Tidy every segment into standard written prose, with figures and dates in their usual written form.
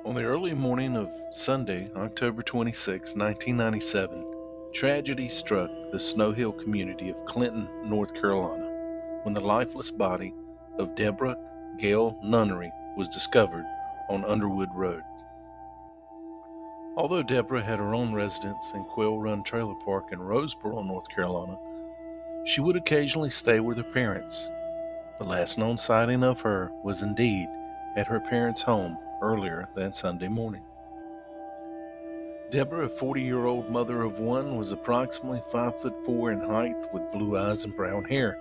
On the early morning of Sunday, October 26, 1997, tragedy struck the Snow Hill community of Clinton, North Carolina, when the lifeless body of Deborah Gail Nunnery was discovered on Underwood Road. Although Deborah had her own residence in Quail Run Trailer Park in Roseboro, North Carolina, she would occasionally stay with her parents. The last known sighting of her was indeed at her parents' home earlier that Sunday morning. Deborah, a 40-year-old mother of one, was approximately 5'4" in height with blue eyes and brown hair.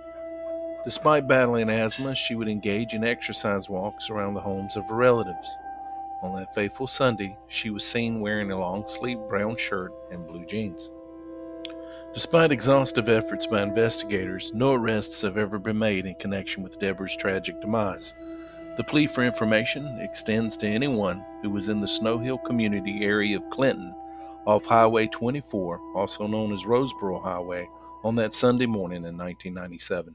Despite battling asthma, she would engage in exercise walks around the homes of her relatives. On that fateful Sunday, she was seen wearing a long-sleeved brown shirt and blue jeans. Despite exhaustive efforts by investigators, no arrests have ever been made in connection with Deborah's tragic demise. The plea for information extends to anyone who was in the Snow Hill community area of Clinton off Highway 24, also known as Roseboro Highway, on that Sunday morning in 1997.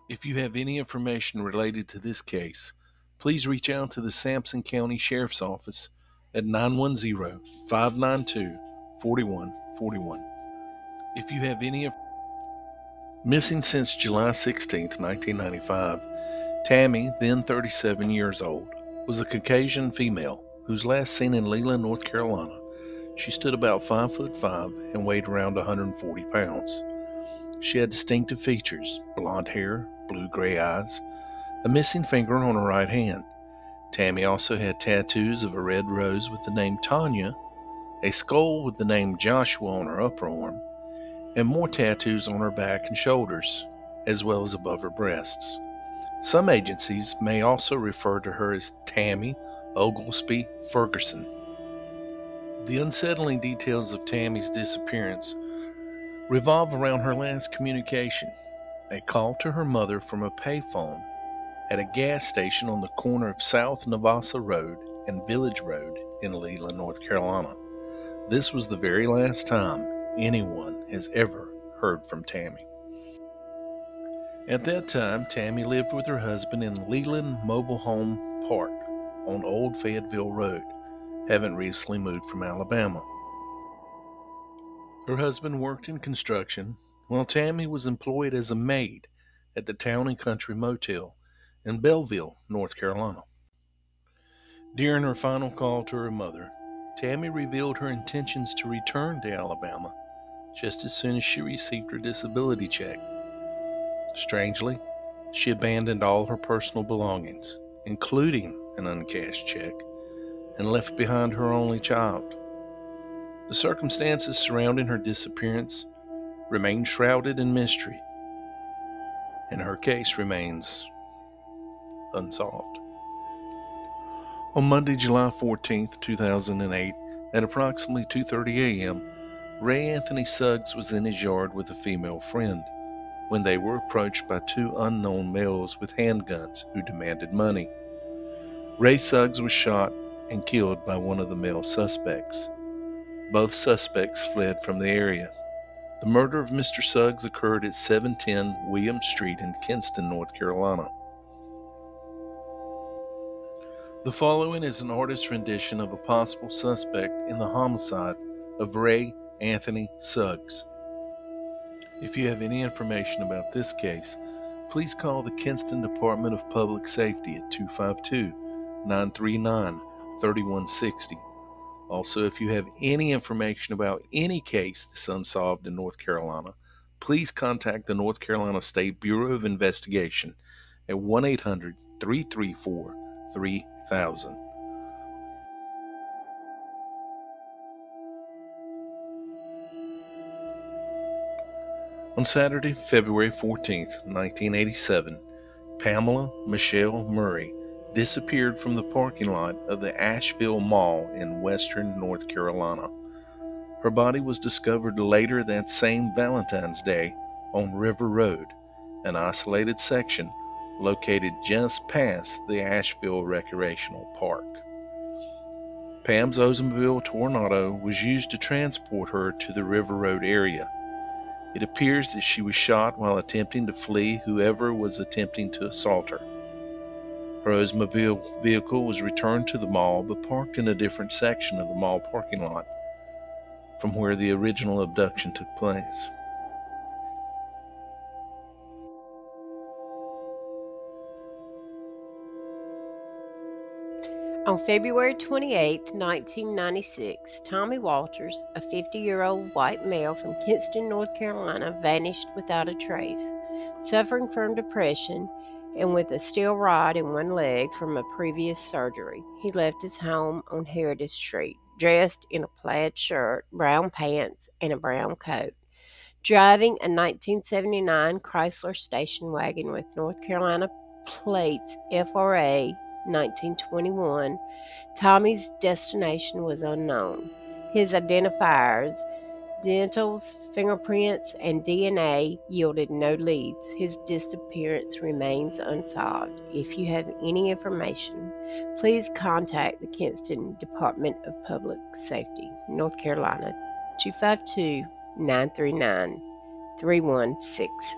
If you have any information related to this case, please reach out to the Sampson County Sheriff's Office at 910-592-4141. If you have any missing since July 16, 1995, Tammy, then 37 years old, was a Caucasian female who was last seen in Leland, North Carolina. She stood about 5'5" and weighed around 140 pounds. She had distinctive features: blonde hair, blue-gray eyes, a missing finger on her right hand. Tammy also had tattoos of a red rose with the name Tanya, a skull with the name Joshua on her upper arm, and more tattoos on her back and shoulders, as well as above her breasts. Some agencies may also refer to her as Tammy Oglesby Ferguson. The unsettling details of Tammy's disappearance revolve around her last communication, a call to her mother from a payphone at a gas station on the corner of South Navassa Road and Village Road in Leland, North Carolina. This was the very last time anyone has ever heard from Tammy. At that time, Tammy lived with her husband in Leland Mobile Home Park on Old Fayetteville Road, having recently moved from Alabama. Her husband worked in construction, while Tammy was employed as a maid at the Town and Country Motel in Belleville, North Carolina. During her final call to her mother, Tammy revealed her intentions to return to Alabama just as soon as she received her disability check. Strangely, she abandoned all her personal belongings, including an uncashed check, and left behind her only child. The circumstances surrounding her disappearance remain shrouded in mystery, and her case remains unsolved. On Monday, July 14, 2008, at approximately 2:30 a.m., Ray Anthony Suggs was in his yard with a female friend when they were approached by two unknown males with handguns who demanded money. Ray Suggs was shot and killed by one of the male suspects. Both suspects fled from the area. The murder of Mr. Suggs occurred at 710 William Street in Kinston, North Carolina. The following is an artist's rendition of a possible suspect in the homicide of Ray Anthony Suggs. If you have any information about this case, please call the Kinston Department of Public Safety at 252-939-3160. Also, if you have any information about any case that's unsolved in North Carolina, please contact the North Carolina State Bureau of Investigation at 1-800-334-3000. On Saturday, February 14, 1987, Pamela Michelle Murray disappeared from the parking lot of the Ashville Mall in western North Carolina. Her body was discovered later that same Valentine's Day on River Road, an isolated section located just past the Ashville Recreational Park. Pam's Oldsmobile Tornado was used to transport her to the River Road area. It appears that she was shot while attempting to flee whoever was attempting to assault her. Her Oldsmobile vehicle was returned to the mall but parked in a different section of the mall parking lot from where the original abduction took place. On February 28, 1996, Tommy Walters, a 50-year-old white male from Kinston, North Carolina, vanished without a trace. Suffering from depression and with a steel rod in one leg from a previous surgery, he left his home on Heritage Street, dressed in a plaid shirt, brown pants, and a brown coat. Driving a 1979 Chrysler station wagon with North Carolina plates FRA 1921, Tommy's destination was unknown. His identifiers, dentals, fingerprints, and DNA yielded no leads. His disappearance remains unsolved. If you have any information, please contact the Kinston Department of Public Safety, North Carolina, 252 939 3160.